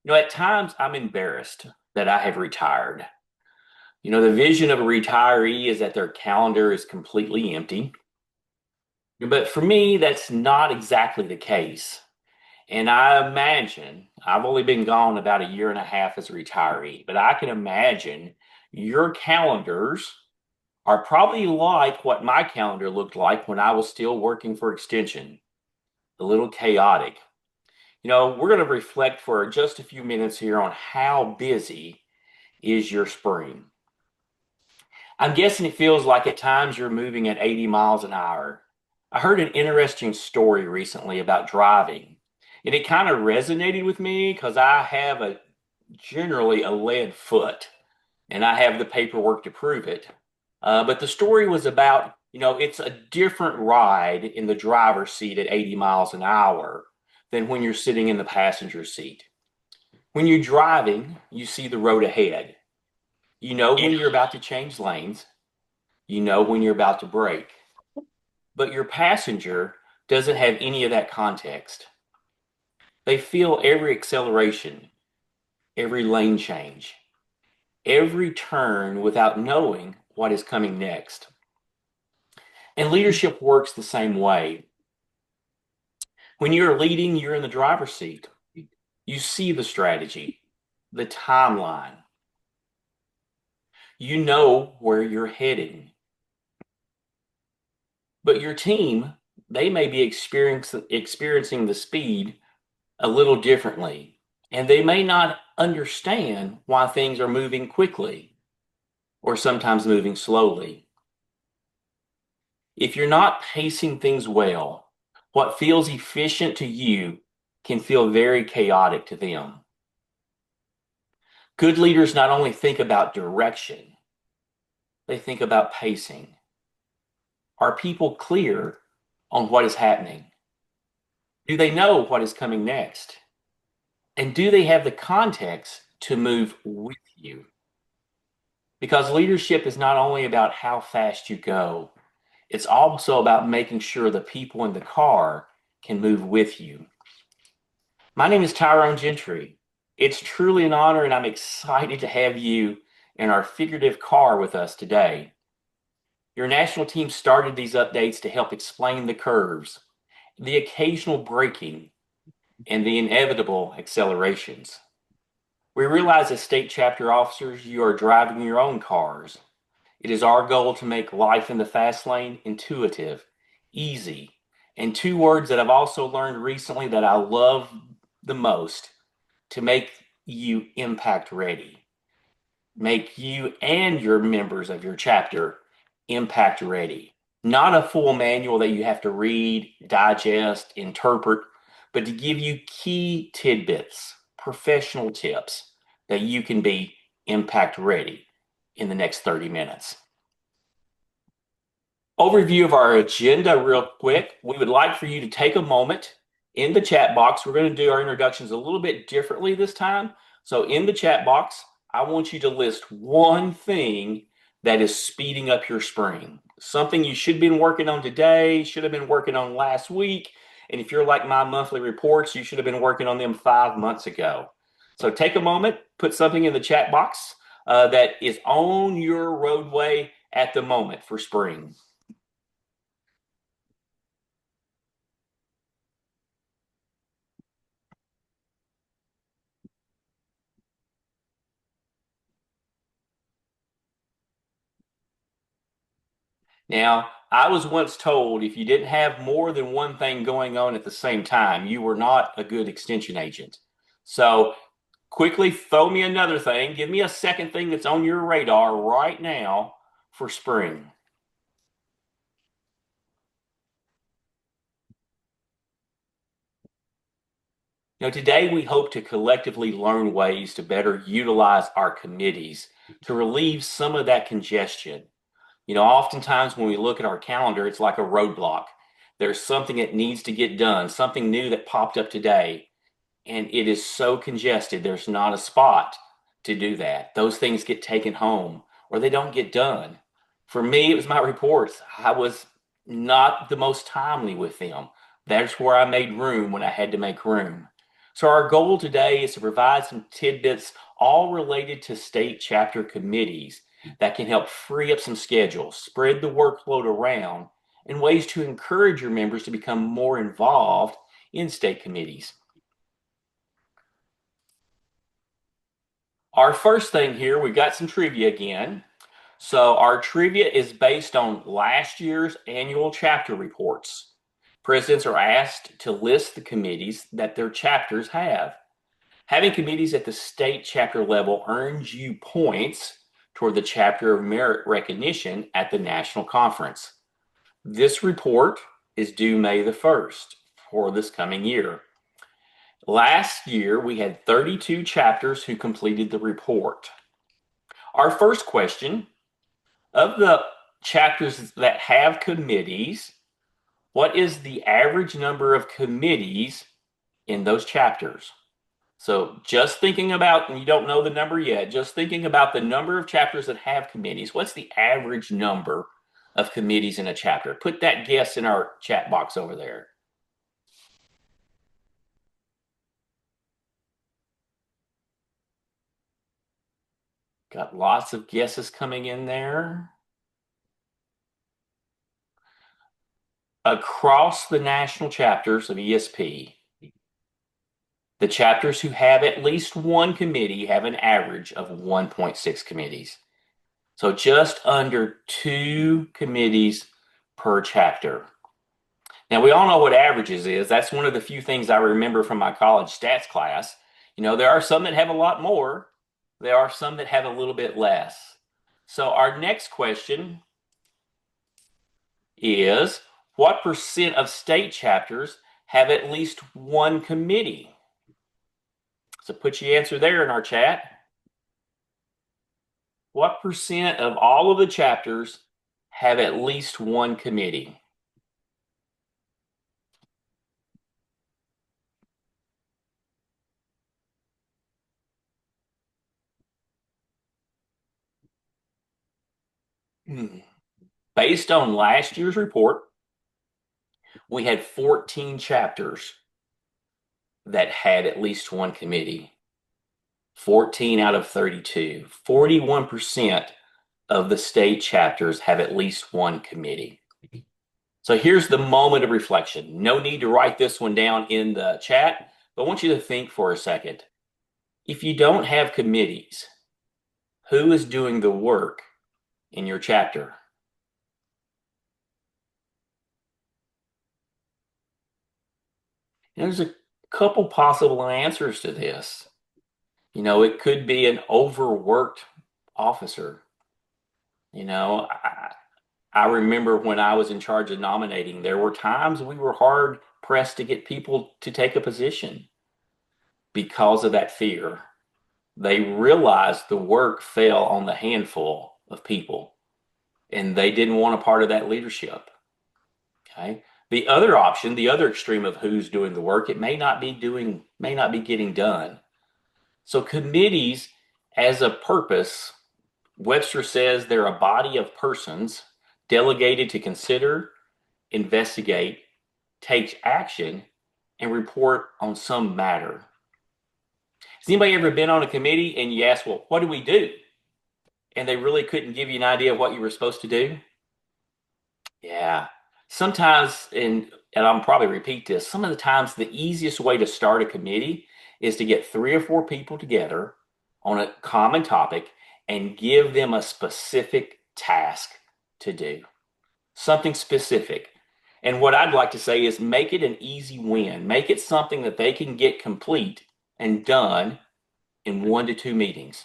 At times I'm embarrassed that I have retired. The vision of a retiree is that their calendar is completely empty. But for me, that's not exactly the case. And I imagine I've only been gone about a year and a half as a retiree, but I can imagine your calendars are probably like what my calendar looked like when I was still working for Extension, a little chaotic. We're going to reflect for just a few minutes here on how busy is your spring. I'm guessing it feels like at times you're moving at 80 miles an hour. I heard an interesting story recently about driving, and it kind of resonated with me because I have a generally a lead foot and I have the paperwork to prove it. But the story was about, it's a different ride in the driver's seat at 80 miles an hour than when you're sitting in the passenger seat. When you're driving, you see the road ahead. You know when you're about to change lanes. You know when you're about to brake. But your passenger doesn't have any of that context. They feel every acceleration, every lane change, every turn without knowing what is coming next. And leadership works the same way. When you're leading, you're in the driver's seat. You see the strategy, the timeline. You know where you're heading. But your team, they may be experiencing the speed a little differently, and they may not understand why things are moving quickly or sometimes moving slowly. If you're not pacing things well, what feels efficient to you can feel very chaotic to them. Good leaders not only think about direction, they think about pacing. Are people clear on what is happening? Do they know what is coming next? And do they have the context to move with you? Because leadership is not only about how fast you go, it's also about making sure the people in the car can move with you. My name is Tyrone Gentry. It's truly an honor, and I'm excited to have you in our figurative car with us today. Your national team started these updates to help explain the curves, the occasional braking, and the inevitable accelerations. We realize as state chapter officers, you are driving your own cars. It is our goal to make life in the fast lane intuitive, easy, and two words that I've also learned recently that I love the most, to make you impact ready. Make you and your members of your chapter impact ready. Not a full manual that you have to read, digest, interpret, but to give you key tidbits, professional tips that you can be impact ready in the next 30 minutes. Overview of our agenda real quick. We would like for you to take a moment in the chat box. We're going to do our introductions a little bit differently this time. So in the chat box, I want you to list one thing that is speeding up your spring. Something you should have been working on today, should have been working on last week. And if you're like my monthly reports, you should have been working on them 5 months ago. So take a moment, put something in the chat box that is on your roadway at the moment for spring. Now, I was once told if you didn't have more than one thing going on at the same time, you were not a good extension agent. So quickly throw me another thing. Give me a second thing that's on your radar right now for spring. Today we hope to collectively learn ways to better utilize our committees to relieve some of that congestion. Oftentimes when we look at our calendar, it's like a roadblock. There's something that needs to get done, something new that popped up today, and it is so congested, there's not a spot to do that. Those things get taken home or they don't get done. For me, it was my reports. I was not the most timely with them. That's where I made room when I had to make room. So our goal today is to provide some tidbits all related to state chapter committees that can help free up some schedules, spread the workload around, and ways to encourage your members to become more involved in state committees. Our first thing here, we've got some trivia again. So our trivia is based on last year's annual chapter reports. Presidents are asked to list the committees that their chapters have. Having committees at the state chapter level earns you points toward the chapter of merit recognition at the national conference. This report is due May the 1st for this coming year. Last year, we had 32 chapters who completed the report. Our first question, of the chapters that have committees, what is the average number of committees in those chapters? So just thinking about, and you don't know the number yet, just thinking about the number of chapters that have committees, what's the average number of committees in a chapter? Put that guess in our chat box over there. Got lots of guesses coming in there. Across the national chapters of ESP, the chapters who have at least one committee have an average of 1.6 committees. So just under 2 committees per chapter. Now, we all know what averages is. That's one of the few things I remember from my college stats class. There are some that have a lot more. There are some that have a little bit less. So our next question is, what percent of state chapters have at least one committee? So put your answer there in our chat. What percent of all of the chapters have at least one committee? Based on last year's report, we had 14 chapters that had at least one committee. 14 out of 32. 41% of the state chapters have at least one committee. So here's the moment of reflection. No need to write this one down in the chat, but I want you to think for a second. If you don't have committees, who is doing the work in your chapter? And there's a couple possible answers to this. It could be an overworked officer. I remember when I was in charge of nominating, there were times we were hard pressed to get people to take a position because of that fear. They realized the work fell on the handful of people, and they didn't want a part of that leadership. Okay. The other option, the other extreme of who's doing the work, it may not be getting done. So committees as a purpose, Webster says they're a body of persons delegated to consider, investigate, take action, and report on some matter. Has anybody ever been on a committee and you ask, well, what do we do? And they really couldn't give you an idea of what you were supposed to do? Yeah. Sometimes, and I'll probably repeat this, some of the times the easiest way to start a committee is to get 3 or 4 people together on a common topic and give them a specific task to do. Something specific. And what I'd like to say is make it an easy win. Make it something that they can get complete and done in 1 to 2 meetings.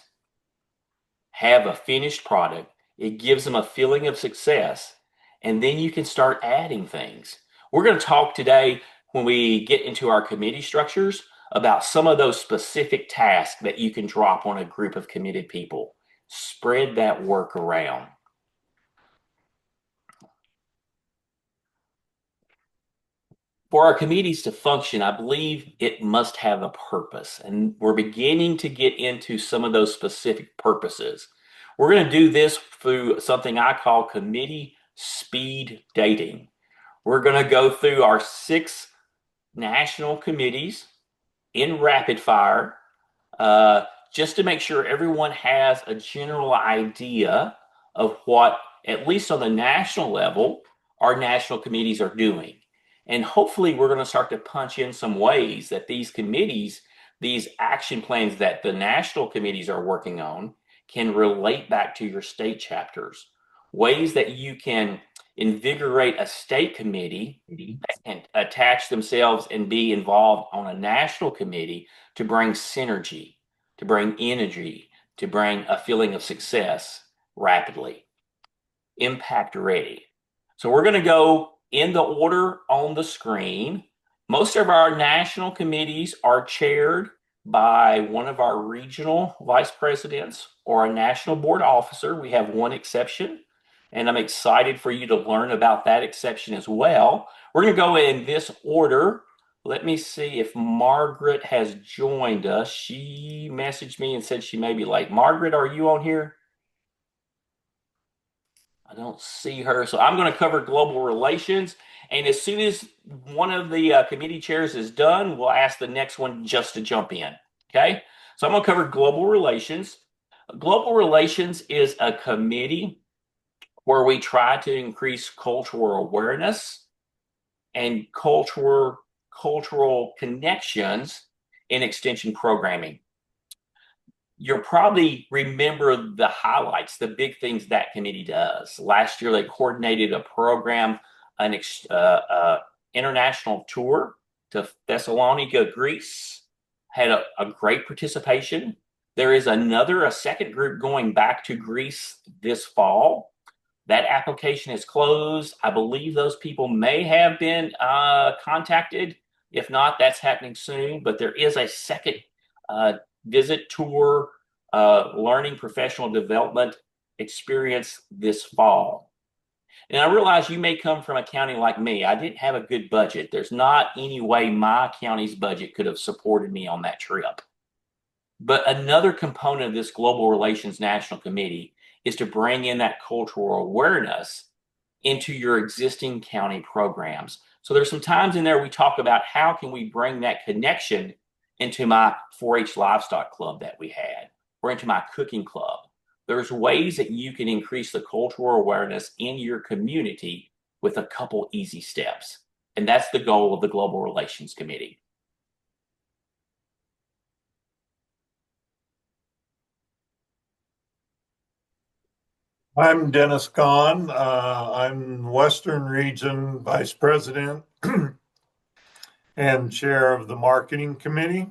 Have a finished product. It gives them a feeling of success. And then you can start adding things. We're going to talk today when we get into our committee structures about some of those specific tasks that you can drop on a group of committed people. Spread that work around. For our committees to function, I believe it must have a purpose. And we're beginning to get into some of those specific purposes. We're going to do this through something I call committee speed dating. We're going to go through our 6 national committees in rapid fire, uh, just to make sure everyone has a general idea of what, at least on the national level, our national committees are doing. And hopefully, we're going to start to punch in some ways that these committees, these action plans that the national committees are working on, can relate back to your state chapters. Ways that you can invigorate a state committee and attach themselves and be involved on a national committee to bring synergy, to bring energy, to bring a feeling of success rapidly. Impact ready. So we're going to go in the order on the screen. Most of our national committees are chaired by one of our regional vice presidents or a national board officer. We have one exception, and I'm excited for you to learn about that exception as well. We're going to go in this order. Let me see if Margaret has joined us. She messaged me and said she may be late. Margaret, are you on here? I don't see her. So I'm going to cover global relations. And as soon as one of the committee chairs is done, we'll ask the next one just to jump in. Okay. So I'm going to cover global relations. Global relations is a committee where we try to increase cultural awareness and cultural connections in extension programming. You'll probably remember the highlights, the big things that committee does. Last year, they coordinated a program, an international tour to Thessalonica, Greece, had a great participation. There is a second group going back to Greece this fall. That application is closed. I believe those people may have been contacted. If not, that's happening soon. But there is a second uh, visit tour, learning professional development experience this fall. And I realize you may come from a county like me. I didn't have a good budget. There's not any way my county's budget could have supported me on that trip. But another component of this Global Relations National Committee is to bring in that cultural awareness into your existing county programs. So there's some times in there we talk about how can we bring that connection into my 4-H livestock club that we had, or into my cooking club. There's ways that you can increase the cultural awareness in your community with a couple easy steps. And that's the goal of the Global Relations Committee. I'm Dennis Kahn. I'm Western Region Vice President and Chair of the Marketing Committee.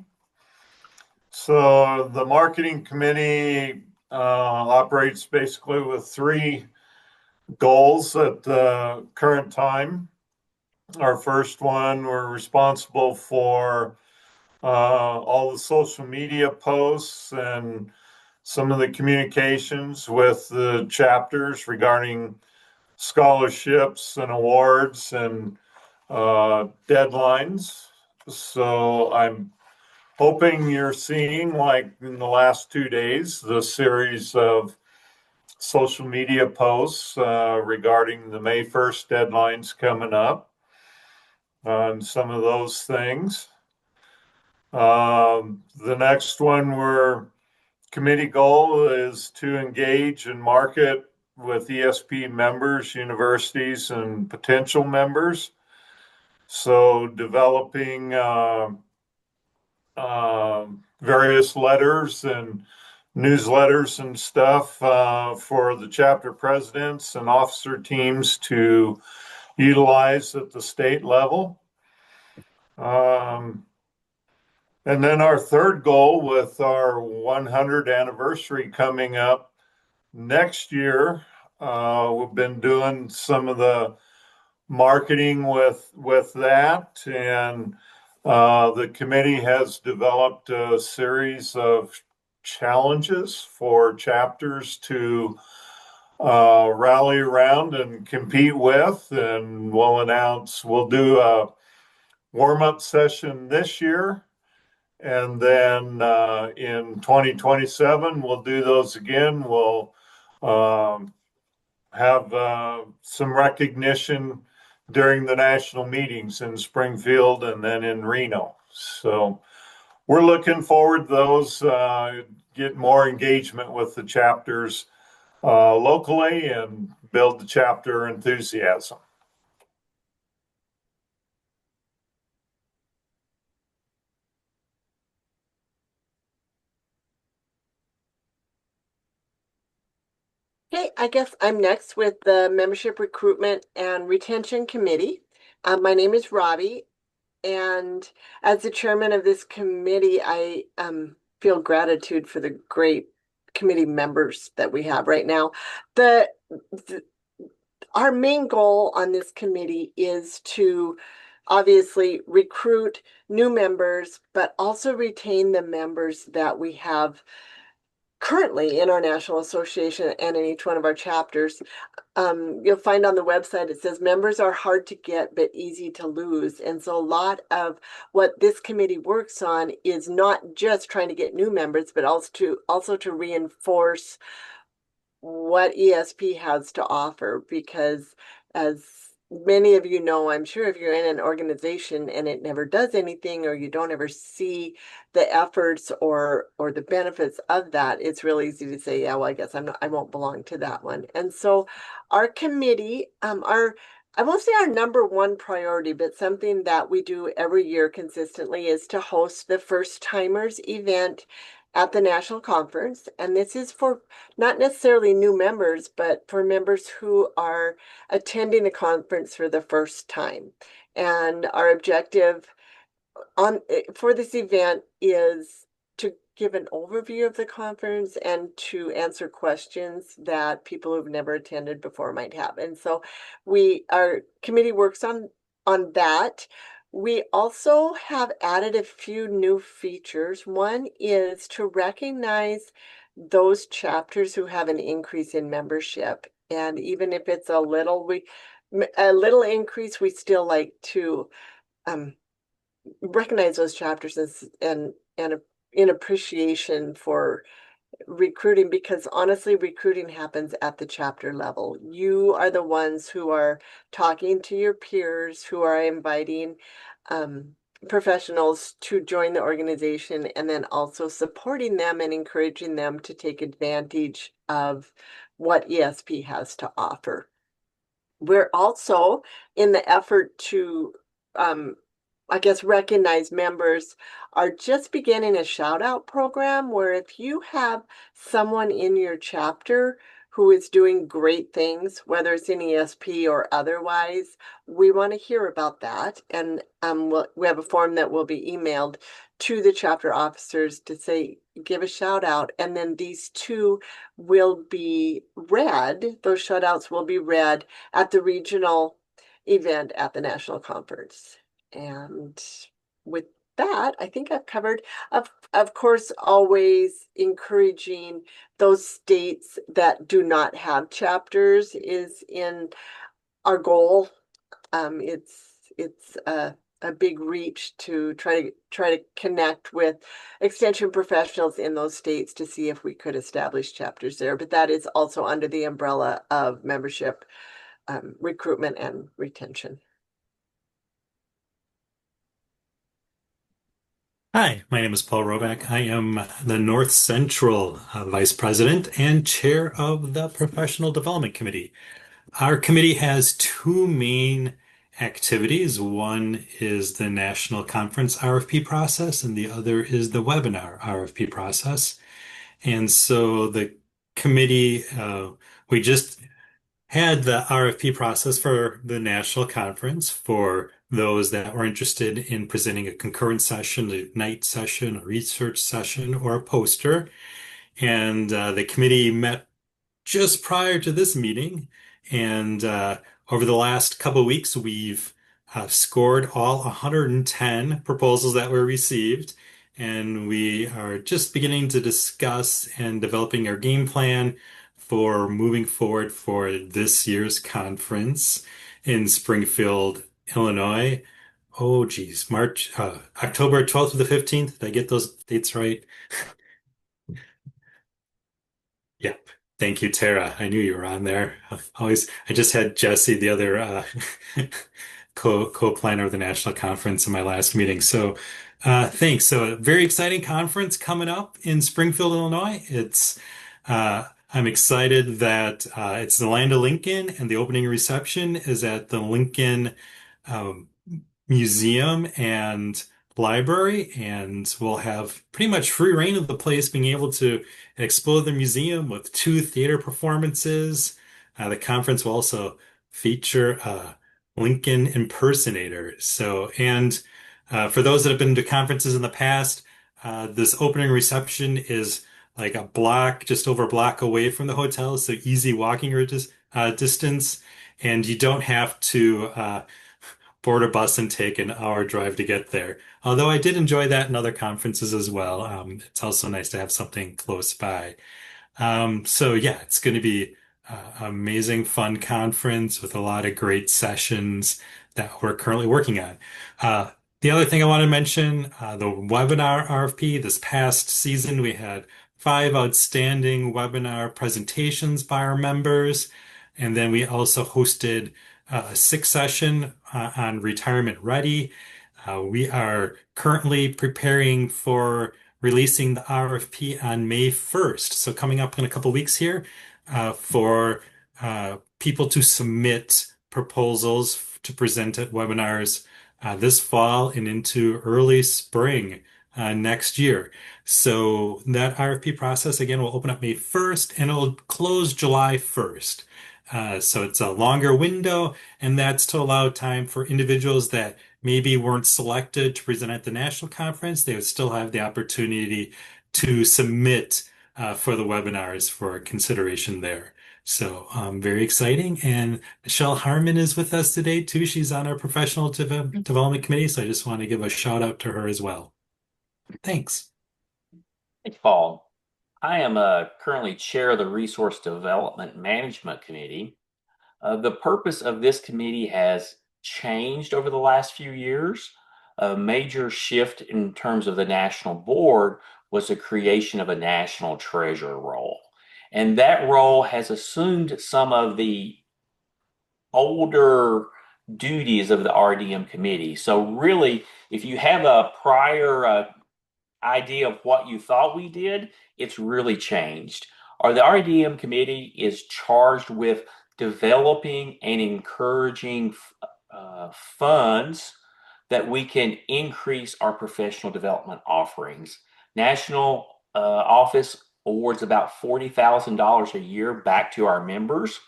So the Marketing Committee operates basically with three goals at the current time. Our first one, we're responsible for all the social media posts and some of the communications with the chapters regarding scholarships and awards and deadlines. So I'm hoping you're seeing, like in the last 2 days, the series of social media posts regarding the May 1st deadlines coming up on some of those things. The next one, we're committee goal is to engage and market with ESP members, universities, and potential members. So developing various letters and newsletters and stuff for the chapter presidents and officer teams to utilize at the state level. And then our third goal, with our 100th anniversary coming up next year, we've been doing some of the marketing with that, and the committee has developed a series of challenges for chapters to rally around and compete with, and we'll do a warm-up session this year. And then in 2027, we'll do those again. We'll have some recognition during the national meetings in Springfield and then in Reno. So we're looking forward to those, get more engagement with the chapters locally and build the chapter enthusiasm. Okay, I guess I'm next with the Membership Recruitment and Retention Committee. My name is Robbie, and as the chairman of this committee, I feel gratitude for the great committee members that we have right now. The our main goal on this committee is to obviously recruit new members, but also retain the members that we have currently in our national association and in each one of our chapters. You'll find on the website, it says members are hard to get, but easy to lose. And so a lot of what this committee works on is not just trying to get new members, but also to reinforce what ESP has to offer, because as many of you know, I'm sure if you're in an organization and it never does anything, or you don't ever see the efforts or the benefits of that, it's real easy to say, yeah, well, I guess I won't belong to that one. And so our committee, I won't say our number one priority, but something that we do every year consistently is to host the First Timers event at the national conference. And this is for not necessarily new members, but for members who are attending the conference for the first time. And our objective for this event is to give an overview of the conference and to answer questions that people who've never attended before might have. And so our committee works on that. We also have added a few new features. One is to recognize those chapters who have an increase in membership. And even if it's a little increase, we still like to recognize those chapters and in appreciation for recruiting, because honestly, recruiting happens at the chapter level. You are the ones who are talking to your peers, who are inviting professionals to join the organization, and then also supporting them and encouraging them to take advantage of what ESP has to offer. We're also, in the effort to I guess recognize members, are just beginning a shout out program where if you have someone in your chapter who is doing great things, whether it's in ESP or otherwise, we want to hear about that. And we have a form that will be emailed to the chapter officers to say, give a shout out. And then these two will be read, those shout outs will be read at the regional event at the national conference. And with that, I think I've covered, of course, always encouraging those states that do not have chapters is in our goal. It's a big reach to try to connect with extension professionals in those states to see if we could establish chapters there. But that is also under the umbrella of membership recruitment and retention. Hi, my name is Paul Roback. I am the North Central Vice President and Chair of the Professional Development Committee. Our committee has two main activities. One is the National Conference RFP process, and the other is the webinar RFP process. And so the committee, we just had the RFP process for the national conference for those that were interested in presenting a concurrent session, a night session, a research session, or a poster. And the committee met just prior to this meeting. And over the last couple of weeks, we've scored all 110 proposals that were received. And we are just beginning to discuss and developing our game plan for moving forward for this year's conference in Springfield, Illinois. Oh, geez, October 12th to the 15th. Did I get those dates right? Yep. Thank you, Tara. I knew you were on there. I just had Jesse, the other co-planner of the national conference, in my last meeting. So Thanks. So, a very exciting conference coming up in Springfield, Illinois. I'm excited that it's the Land of Lincoln, and the opening reception is at the Lincoln um, Museum and Library, and we'll have pretty much free reign of the place, being able to explore the museum with two theater performances. The conference will also feature Lincoln impersonator. For those that have been to conferences in the past, this opening reception is like a block, just over a block away from the hotel, so easy walking distance, and you don't have to board a bus and take an hour drive to get there. Although I did enjoy that in other conferences as well. It's also nice to have something close by. So yeah, it's going to be an amazing, fun conference with a lot of great sessions that we're currently working on. The other thing I want to mention, the webinar RFP. This past season, we had 5 outstanding webinar presentations by our members. And then we also hosted a 6 session on retirement ready. We are currently preparing for releasing the RFP on May 1st. So coming up in a couple weeks here for people to submit proposals to present at webinars this fall and into early spring next year. So that RFP process again will open up May 1st and it'll close July 1st. So it's a longer window, and that's to allow time for individuals that maybe weren't selected to present at the national conference. They would still have the opportunity to submit for the webinars for consideration there. So very exciting. And Michelle Harmon is with us today too. She's on our professional development committee. So I just want to give a shout out to her as well. Thanks. Thanks, Paul. I am currently chair of the Resource Development Management Committee. The purpose of this committee has changed over the last few years. A major shift in terms of the national board was the creation of a national treasurer role. And that role has assumed some of the older duties of the RDM committee. So really, if you have a prior idea of what you thought we did, it's really changed. Or the RDM committee is charged with developing and encouraging funds that we can increase our professional development offerings. National office awards about $40,000 a year back to our members.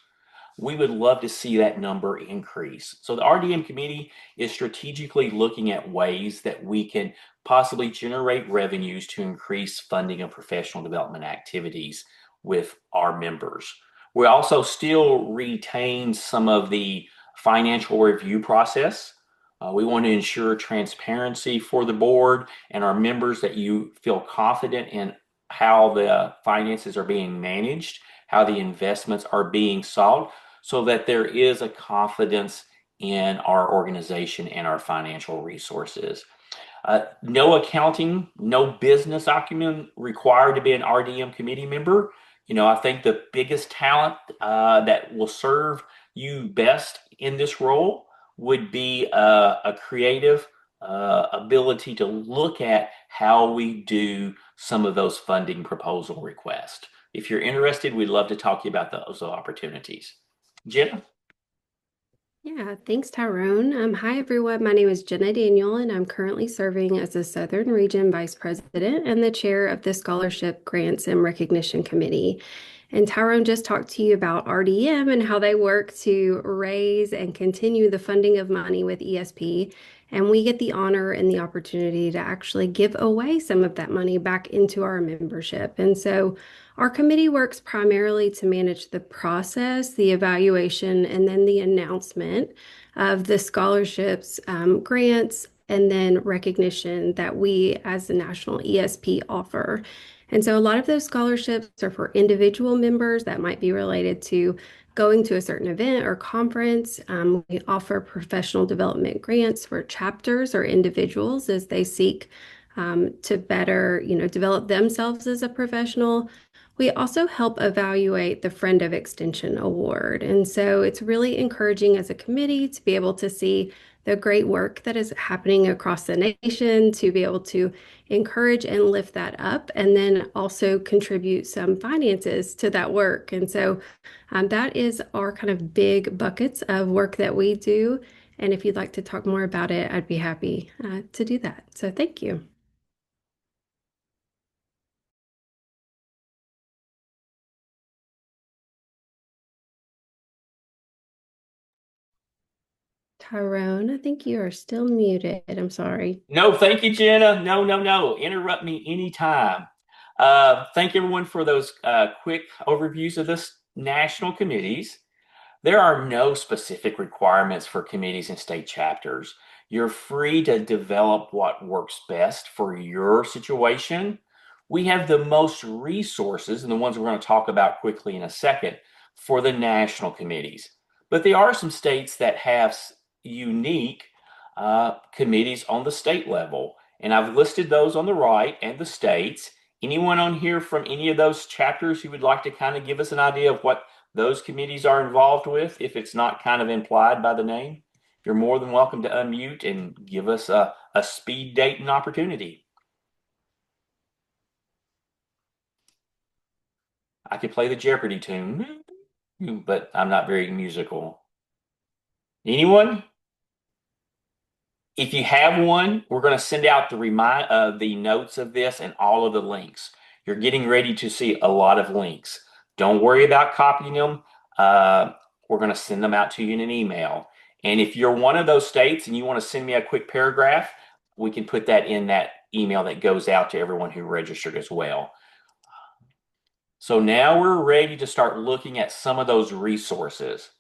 We would love to see that number increase. So the RDM committee is strategically looking at ways that we can possibly generate revenues to increase funding of professional development activities with our members. We also still retain some of the financial review process. We want to ensure transparency for the board and our members, that you feel confident in how the finances are being managed, how the investments are being sought, so that there is a confidence in our organization and our financial resources. No accounting, no business acumen required to be an RDM committee member. I think the biggest talent that will serve you best in this role would be a creative ability to look at how we do some of those funding proposal requests. If you're interested, we'd love to talk to you about those opportunities. Jenna? Yeah, thanks, Tyrone. Hi, everyone. My name is Jenna Daniel, and I'm currently serving as the Southern Region Vice President and the Chair of the Scholarship Grants and Recognition Committee. And Tyrone just talked to you about RDM and how they work to raise and continue the funding of money with ESP. And we get the honor and the opportunity to actually give away some of that money back into our membership. And so our committee works primarily to manage the process, the evaluation, and then the announcement of the scholarships, grants, and then recognition that we as the National ESP offer. And so a lot of those scholarships are for individual members that might be related to going to a certain event or conference. We offer professional development grants for chapters or individuals as they seek to better, develop themselves as a professional. We also help evaluate the Friend of Extension Award. And so it's really encouraging as a committee to be able to see the great work that is happening across the nation, to be able to encourage and lift that up, and then also contribute some finances to that work. And so that is our kind of big buckets of work that we do. And if you'd like to talk more about it, I'd be happy to do that. So thank you. Tyrone, I think you are still muted. I'm sorry. No, thank you, Jenna. No, no, no. Interrupt me anytime. Thank everyone for those quick overviews of the national committees. There are no specific requirements for committees and state chapters. You're free to develop what works best for your situation. We have the most resources, and the ones we're going to talk about quickly in a second, for the national committees. But there are some states that have unique committees on the state level, and I've listed those on the right and the states. Anyone on here from any of those chapters who would like to kind of give us an idea of what those committees are involved with, if it's not kind of implied by the name? You're more than welcome to unmute and give us a speed date and opportunity. I could play the Jeopardy tune, but I'm not very musical. Anyone? If you have one, we're going to send out the notes of this and all of the links. You're getting ready to see a lot of links. Don't worry about copying them. We're going to send them out to you in an email. And if you're one of those states and you want to send me a quick paragraph, we can put that in that email that goes out to everyone who registered as well. So now we're ready to start looking at some of those resources.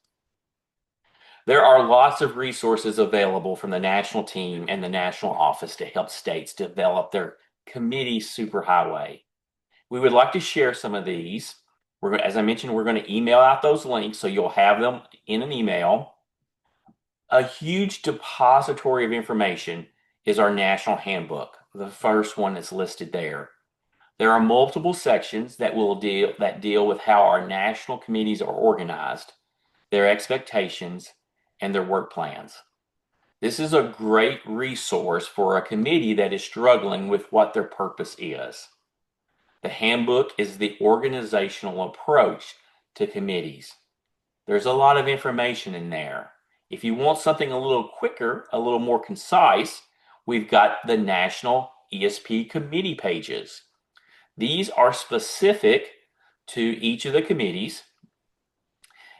There are lots of resources available from the national team and the national office to help states develop their committee superhighway. We would like to share some of these. As I mentioned, we're going to email out those links so you'll have them in an email. A huge depository of information is our national handbook, the first one that's listed there. There are multiple sections that deal with how our national committees are organized, their expectations, and their work plans. This is a great resource for a committee that is struggling with what their purpose is. The handbook is the organizational approach to committees. There's a lot of information in there. If you want something a little quicker, a little more concise, we've got the National ESP committee pages. These are specific to each of the committees.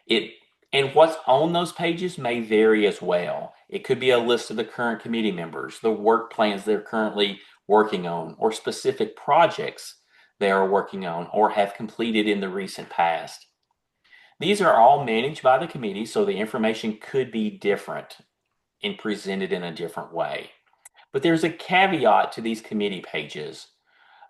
And what's on those pages may vary as well. It could be a list of the current committee members, the work plans they're currently working on, or specific projects they are working on or have completed in the recent past. These are all managed by the committee, so the information could be different and presented in a different way. But there's a caveat to these committee pages.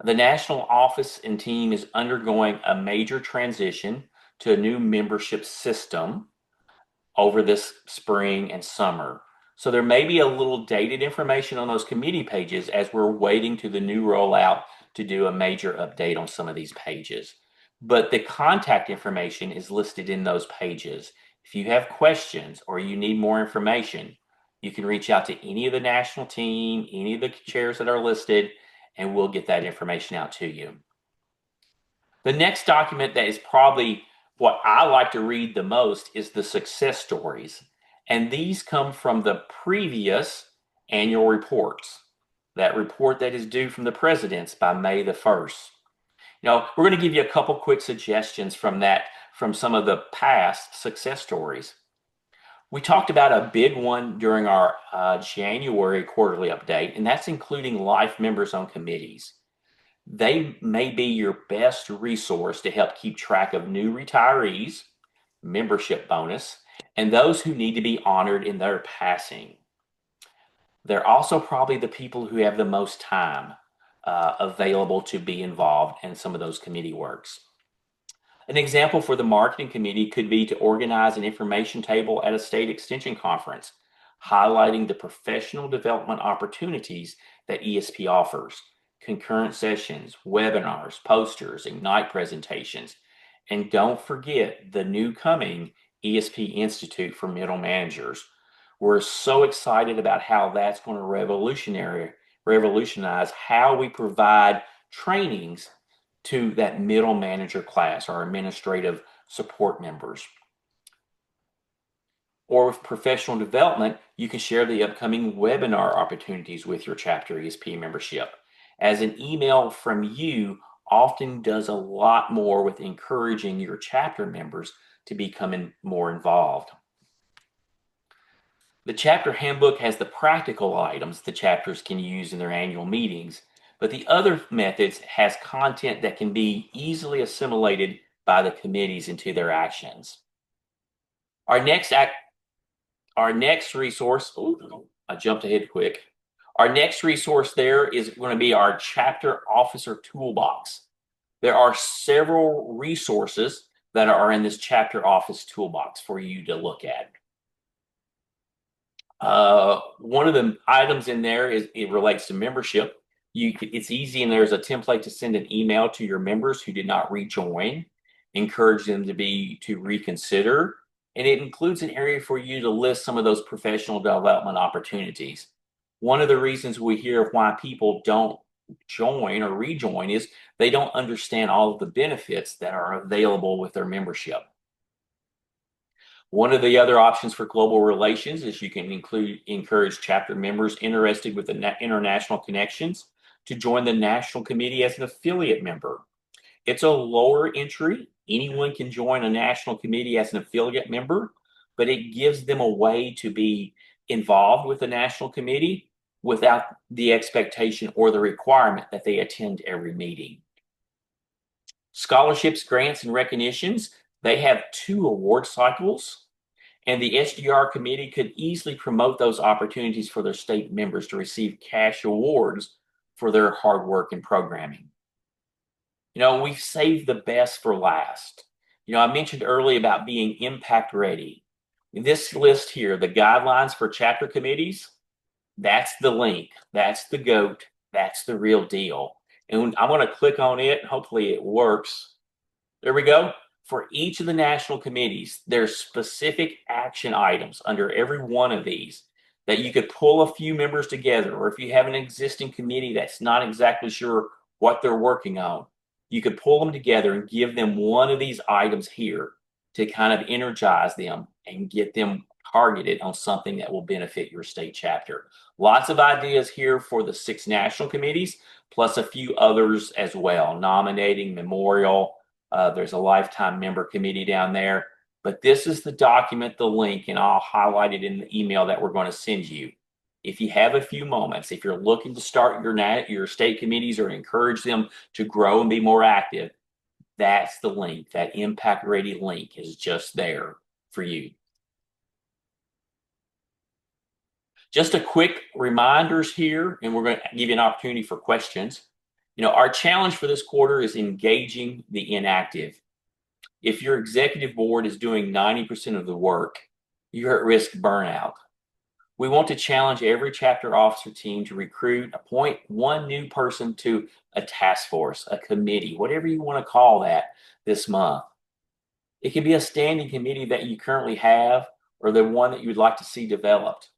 The national office and team is undergoing a major transition to a new membership system over this spring and summer. So there may be a little dated information on those committee pages as we're waiting to the new rollout to do a major update on some of these pages. But the contact information is listed in those pages. If you have questions or you need more information, you can reach out to any of the national team, any of the chairs that are listed, and we'll get that information out to you. The next document that is probably what I like to read the most is the success stories. And these come from the previous annual reports, that report that is due from the presidents by May the 1st. We're going to give you a couple quick suggestions from some of the past success stories. We talked about a big one during our January quarterly update, and that's including life members on committees. They may be your best resource to help keep track of new retirees, membership bonus, and those who need to be honored in their passing. They're also probably the people who have the most time available to be involved in some of those committee works. An example for the marketing committee could be to organize an information table at a state extension conference, highlighting the professional development opportunities that ESP offers. Concurrent sessions, webinars, posters, Ignite presentations, and don't forget the new coming ESP Institute for Middle Managers, We're so excited about how that's going to revolutionize how we provide trainings to that middle manager class, our administrative support members. Or with professional development, you can share the upcoming webinar opportunities with your chapter ESP membership, as an email from you often does a lot more with encouraging your chapter members to become more involved. The chapter handbook has the practical items the chapters can use in their annual meetings, but the other methods has content that can be easily assimilated by the committees into their actions. Our next resource, I jumped ahead quick. Our next resource there is going to be our chapter officer toolbox. There are several resources that are in this chapter office toolbox for you to look at. One of the items in there it relates to membership. It's easy, and there's a template to send an email to your members who did not rejoin, encourage them to reconsider, and it includes an area for you to list some of those professional development opportunities. One of the reasons we hear of why people don't join or rejoin is they don't understand all of the benefits that are available with their membership. One of the other options for global relations is you can encourage chapter members interested with the international connections to join the national committee as an affiliate member. It's a lower entry. Anyone can join a national committee as an affiliate member, but it gives them a way to be involved with the national committee without the expectation or the requirement that they attend every meeting. Scholarships, grants, and recognitions, they have 2 award cycles. And the SDR committee could easily promote those opportunities for their state members to receive cash awards for their hard work in programming. We've saved the best for last. I mentioned earlier about being impact ready. In this list here, the guidelines for chapter committees, that's the link, that's the GOAT, that's the real deal. And I'm going to click on it, and hopefully it works. There we go. For each of the national committees, there's specific action items under every one of these that you could pull a few members together, or if you have an existing committee that's not exactly sure what they're working on, you could pull them together and give them one of these items here to kind of energize them and get them targeted on something that will benefit your state chapter. Lots of ideas here for the 6 national committees, plus a few others as well, nominating, memorial. There's a lifetime member committee down there, but this is the document, the link, and I'll highlight it in the email that we're going to send you. If you have a few moments, if you're looking to start your state committees or encourage them to grow and be more active, that's the link. That impact ready link is just there for you. Just a quick reminders here, and we're going to give you an opportunity for questions. Our challenge for this quarter is engaging the inactive. If your executive board is doing 90% of the work, you're at risk of burnout. We want to challenge every chapter officer team to appoint one new person to a task force, a committee, whatever you want to call that this month. It could be a standing committee that you currently have or the one that you would like to see developed.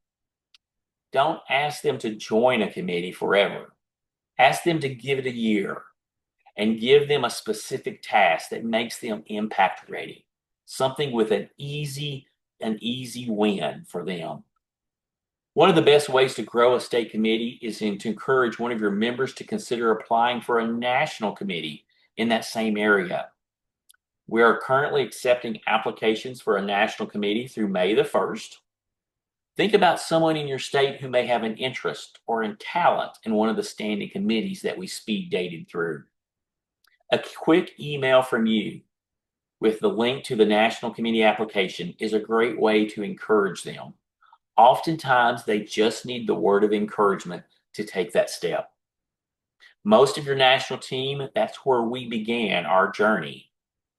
Don't ask them to join a committee forever. Ask them to give it a year and give them a specific task that makes them impact ready. Something with an easy win for them. One of the best ways to grow a state committee is to encourage one of your members to consider applying for a national committee in that same area. We are currently accepting applications for a national committee through May the 1st. Think about someone in your state who may have an interest or in talent in one of the standing committees that we speed dated through. A quick email from you with the link to the national committee application is a great way to encourage them. Oftentimes, they just need the word of encouragement to take that step. Most of your national team, that's where we began our journey.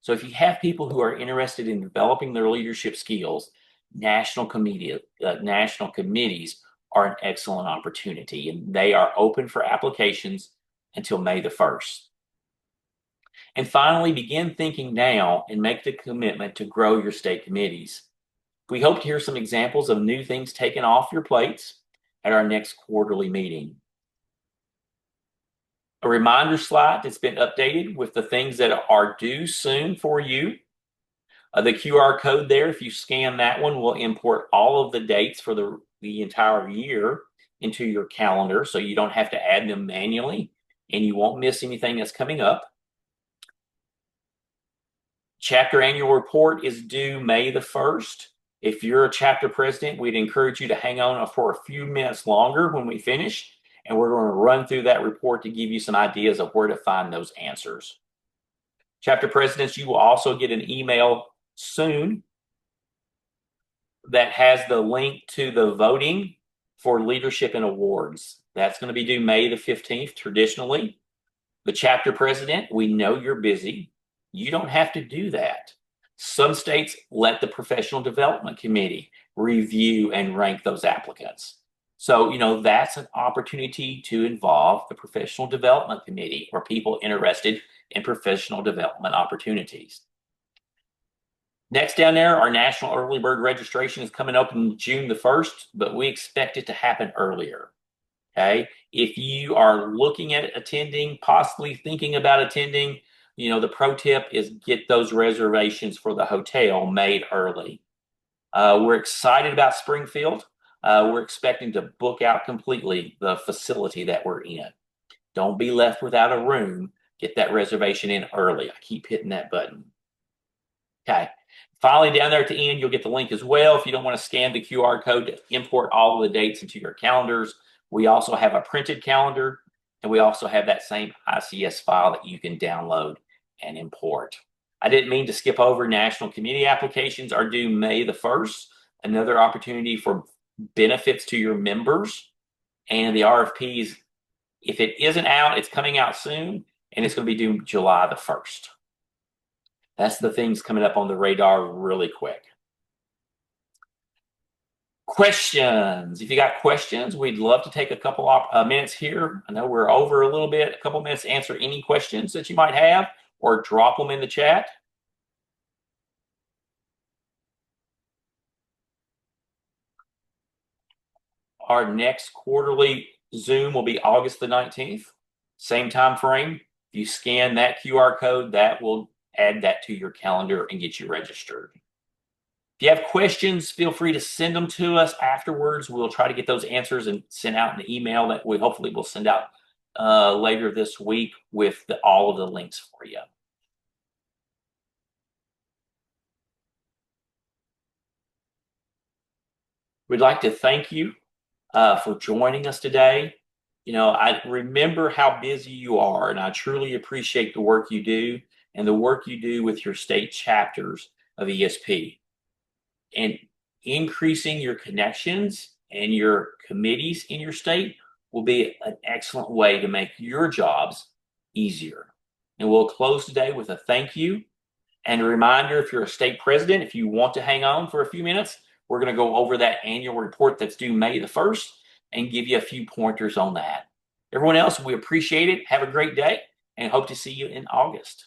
So if you have people who are interested in developing their leadership skills, national committees are an excellent opportunity, and they are open for applications until May the 1st. And finally, begin thinking now and make the commitment to grow your state committees. We hope to hear some examples of new things taken off your plates at our next quarterly meeting. A reminder slide that's been updated with the things that are due soon for you. The QR code there, if you scan that one, will import all of the dates for the entire year into your calendar, so you don't have to add them manually and you won't miss anything that's coming up. Chapter annual report is due May the 1st. If you're a chapter president, we'd encourage you to hang on for a few minutes longer when we finish, and we're going to run through that report to give you some ideas of where to find those answers. Chapter presidents, you will also get an email soon that has the link to the voting for leadership and awards. That's going to be due May the 15th traditionally. The chapter president, we know you're busy. You don't have to do that. Some states let the professional development committee review and rank those applicants. So, that's an opportunity to involve the professional development committee or people interested in professional development opportunities. Next down there, our national early bird registration is coming up on June the 1st, but we expect it to happen earlier. Okay. If you are looking at attending, possibly thinking about attending, the pro tip is get those reservations for the hotel made early. We're excited about Springfield. We're expecting to book out completely the facility that we're in. Don't be left without a room. Get that reservation in early. I keep hitting that button. Okay. Finally, down there at the end, you'll get the link as well if you don't want to scan the QR code to import all of the dates into your calendars. We also have a printed calendar, and we also have that same ICS file that you can download and import. I didn't mean to skip over national committee applications are due May the 1st, another opportunity for benefits to your members. And the RFPs, if it isn't out, it's coming out soon, and it's going to be due July the 1st. That's the things coming up on the radar really quick. Questions. If you got questions, we'd love to take a couple of minutes here. I know we're over a little bit, a couple minutes to answer any questions that you might have, or drop them in the chat. Our next quarterly Zoom will be August the 19th. Same time frame. If you scan that QR code, that will add that to your calendar and get you registered. If you have questions, feel free to send them to us afterwards. We'll try to get those answers and send out an email that we hopefully will send out later this week with all of the links for you. We'd like to thank you for joining us today. I remember how busy you are, and I truly appreciate the work you do and the work you do with your state chapters of ESP. And increasing your connections and your committees in your state will be an excellent way to make your jobs easier. And we'll close today with a thank you and a reminder, if you're a state president, if you want to hang on for a few minutes, we're going to go over that annual report that's due May the 1st and give you a few pointers on that. Everyone else, we appreciate it. Have a great day and hope to see you in August.